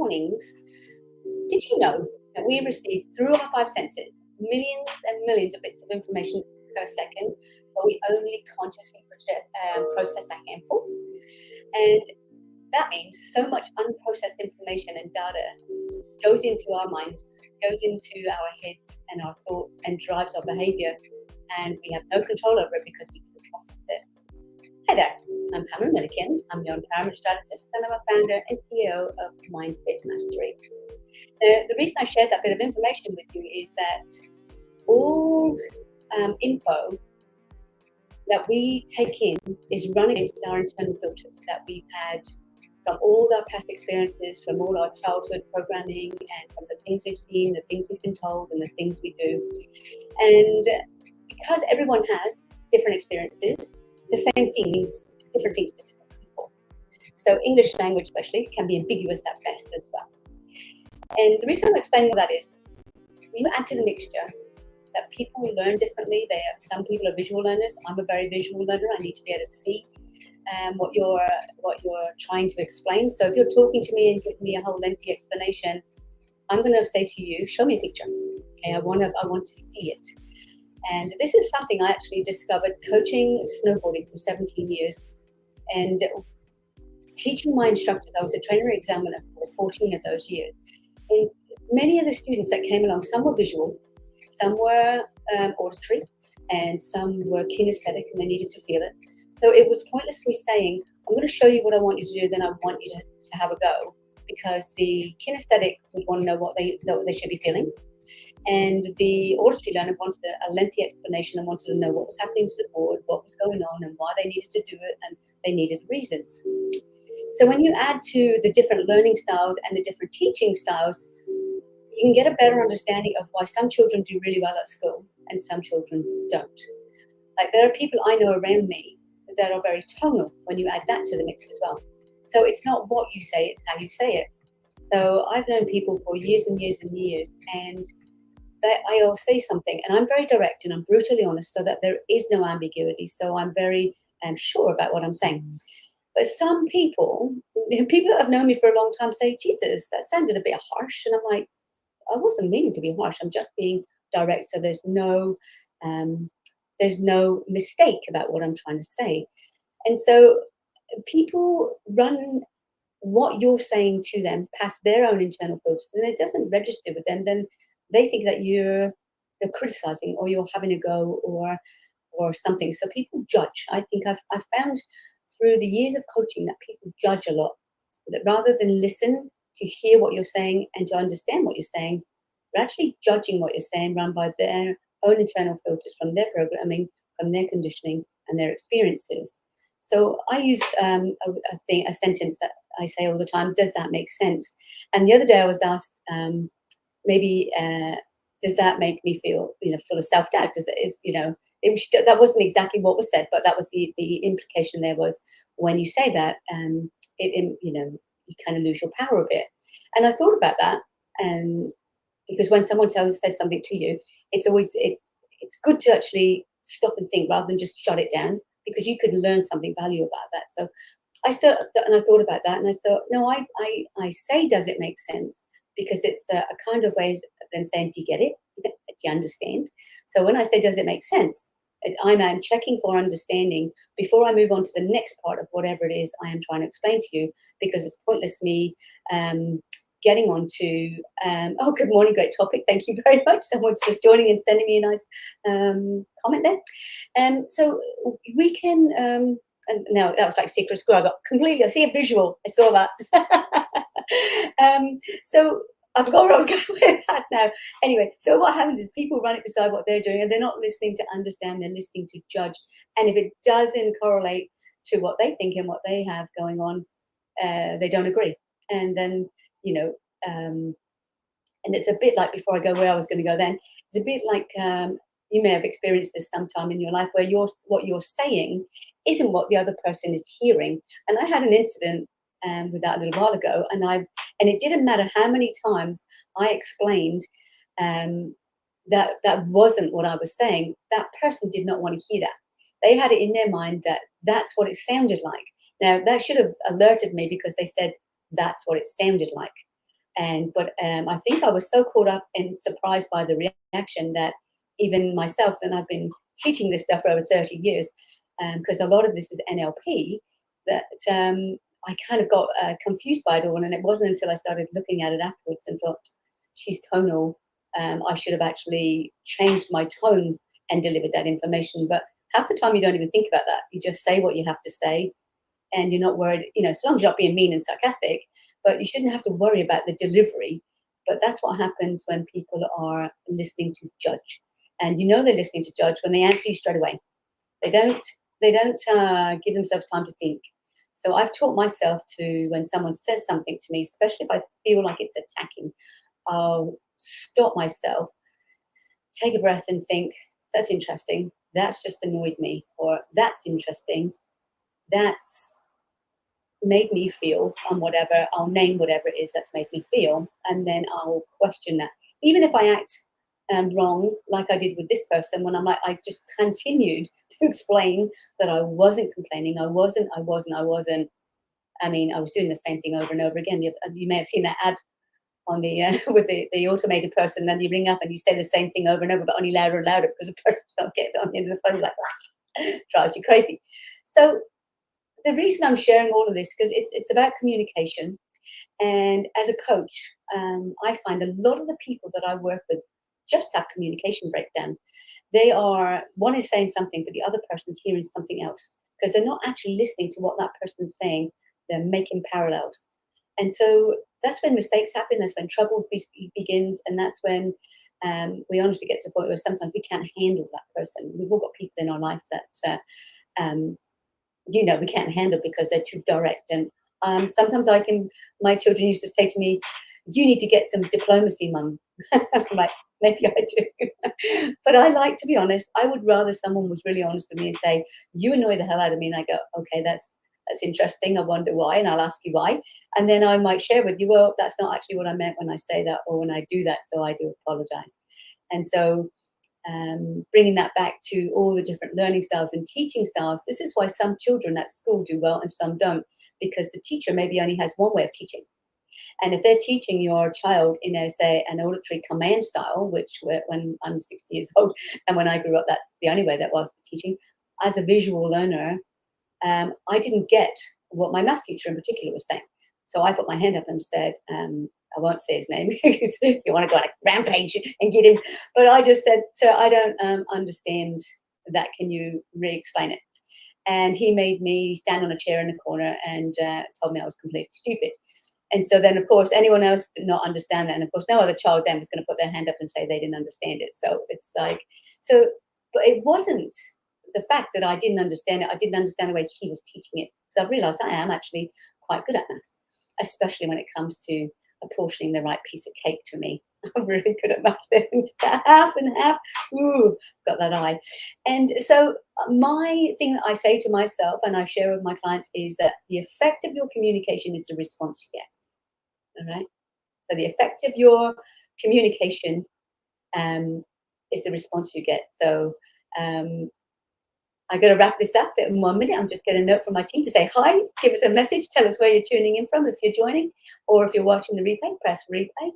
mornings, did you know that we receive through our five senses millions and millions of bits of information per second, but we only consciously process a handful? And that means so much unprocessed information and data goes into our minds, goes into our heads and our thoughts and drives our behavior. And we have no control over it because we didn't process it. Hi there, I'm Pamela Hartnoll. I'm your empowerment strategist and I'm a founder and CEO of Mind Fit Mastery. The reason I shared that bit of information with you is that all info that we take in is run against our internal filters that we've had from all our past experiences, from all our childhood programming, and from the things we've seen, the things we've been told, and the things we do. And because everyone has different experiences, the same thing means different things to different people. So English language especially can be ambiguous at best as well. And the reason I'm explaining that is, when you add to the mixture that people learn differently, some people are visual learners. I'm a very visual learner. I need to be able to see what you're trying to explain. So if you're talking to me and giving me a whole lengthy explanation, I'm going to say to you, show me a picture. Okay, I want to see it. And this is something I actually discovered coaching snowboarding for 17 years and teaching my instructors. I was a trainer examiner for 14 of those years. And many of the students that came along, some were visual, some were auditory, and some were kinesthetic and they needed to feel it. So it was pointlessly saying, I'm going to show you what I want you to do, then I want you to have a go. Because the kinesthetic would want to know what they should be feeling. And the auditory learner wanted a lengthy explanation and wanted to know what was happening to the board, what was going on, and why they needed to do it, and they needed reasons. So when you add to the different learning styles and the different teaching styles, you can get a better understanding of why some children do really well at school and some children don't. Like, there are people I know around me that are very tonal when you add that to the mix as well. So it's not what you say, it's how you say it. So I've known people for years and years and years, and I'll say something and I'm very direct and I'm brutally honest so that there is no ambiguity. So I'm very sure about what I'm saying. But some people that have known me for a long time say, Jesus, that sounded a bit harsh. And I'm like, I wasn't meaning to be harsh. I'm just being direct. So there's no mistake about what I'm trying to say. And so people run what you're saying to them past their own internal filters, and it doesn't register with them. Then they think that you're criticizing or you're having a go or something. So people judge. I think I've found through the years of coaching that people judge a lot. That rather than listen to hear what you're saying and to understand what you're saying, they're actually judging what you're saying, run by their own internal filters from their programming, from their conditioning and their experiences. So I use a sentence that I say all the time, does that make sense? And the other day I was asked, does that make me feel, full of self-doubt? That wasn't exactly what was said, but that was the implication there was, when you say that, you kind of lose your power a bit. And I thought about that, because when someone says something to you, it's good to actually stop and think rather than just shut it down, because you could learn something valuable about that. So I thought about that, and I thought, no, I say, does it make sense? Because it's a kind of way of then saying, do you get it? Do you understand? So when I say, does it make sense? I'm checking for understanding before I move on to the next part of whatever it is I am trying to explain to you, because it's pointless me getting on to, good morning, great topic. Thank you very much. Someone's just joining and sending me a nice comment there. So we can, and now that was like Secret Square. I see a visual. I saw that. So I forgot where I was going with that now. Anyway, so what happens is people run it beside what they're doing and they're not listening to understand, they're listening to judge. And if it doesn't correlate to what they think and what they have going on, they don't agree. And then, and it's a bit like, before I go where I was going to go then, it's a bit like you may have experienced this sometime in your life where what you're saying isn't what the other person is hearing. And I had an incident with that a little while ago, and it didn't matter how many times I explained that wasn't what I was saying. That person did not want to hear that. They had it in their mind that that's what it sounded like. Now, that should have alerted me, because they said that's what it sounded like. But I think I was so caught up and surprised by the reaction that even myself, and I've been teaching this stuff for over 30 years, because a lot of this is NLP, that I kind of got confused by it all. And it wasn't until I started looking at it afterwards and thought, she's tonal. I should have actually changed my tone and delivered that information. But half the time you don't even think about that. You just say what you have to say, and you're not worried, as long as you're not being mean and sarcastic, but you shouldn't have to worry about the delivery. But that's what happens when people are listening to judge. And they're listening to judge when they answer you straight away. They don't give themselves time to think. So I've taught myself to, when someone says something to me, especially if I feel like it's attacking, I'll stop myself, take a breath and think, that's interesting. That's just annoyed me. Or that's interesting. That's made me feel, on whatever, I'll name whatever it is that's made me feel, and then I'll question that. Even if I act wrong, like I did with this person, when I just continued to explain that I wasn't complaining, I wasn't. I mean, I was doing the same thing over and over again. You may have seen that ad on the with the automated person. Then you ring up and you say the same thing over and over, but only louder and louder because the person's not getting on the end of the phone. Like that drives you crazy. So the reason I'm sharing all of this, because it's about communication. And as a coach, I find a lot of the people that I work with just have communication breakdown. One is saying something, but the other person's hearing something else because they're not actually listening to what that person's saying. They're making parallels. And so that's when mistakes happen. That's when trouble begins. And that's when we honestly get to the point where sometimes we can't handle that person. We've all got people in our life that we can't handle because they're too direct. And sometimes my children used to say to me, you need to get some diplomacy, mum. I'm like, maybe I do. But I like to be honest. I would rather someone was really honest with me and say, you annoy the hell out of me. And I go, okay, that's interesting. I wonder why. And I'll ask you why. And then I might share with you, well, that's not actually what I meant when I say that or when I do that. So I do apologize. And so bringing that back to all the different learning styles and teaching styles. This is why some children at school do well and some don't, because the teacher maybe only has one way of teaching. And if they're teaching your child in, say, an auditory command style, which when I'm 60 years old and when I grew up, that's the only way that was for teaching. As a visual learner, I didn't get what my math teacher in particular was saying. So I put my hand up and said, I won't say his name because if you want to go on a rampage and get him. But I just said, sir, I don't understand that. Can you re-explain it? And he made me stand on a chair in the corner and told me I was completely stupid. And so then, of course, anyone else did not understand that. And of course, no other child then was going to put their hand up and say they didn't understand it. So it's like, but it wasn't the fact that I didn't understand it. I didn't understand the way he was teaching it. So I've realized I am actually quite good at maths, especially when it comes to apportioning the right piece of cake to me. I'm really good at math. Half and half. Ooh, got that eye. And so my thing that I say to myself and I share with my clients is that the effect of your communication is the response you get. All right. So the effect of your communication is the response you get. So I'm going to wrap this up in 1 minute. I'm just getting a note from my team to say hi, give us a message, tell us where you're tuning in from if you're joining, or if you're watching the replay, press replay.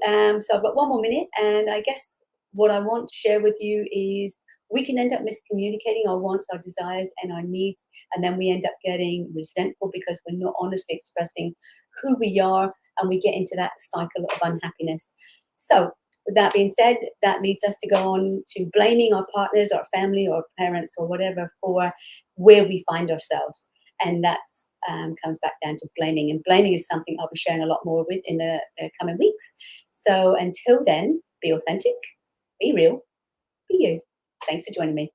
And so I've got 1 more minute, and I guess what I want to share with you is we can end up miscommunicating our wants, our desires, and our needs, and then we end up getting resentful because we're not honestly expressing who we are, and we get into that cycle of unhappiness. So with that being said, that leads us to go on to blaming our partners, our family, or parents, or whatever for where we find ourselves. And that's comes back down to blaming. And blaming is something I'll be sharing a lot more with in the coming weeks. So until then, be authentic, be real, be you. Thanks for joining me.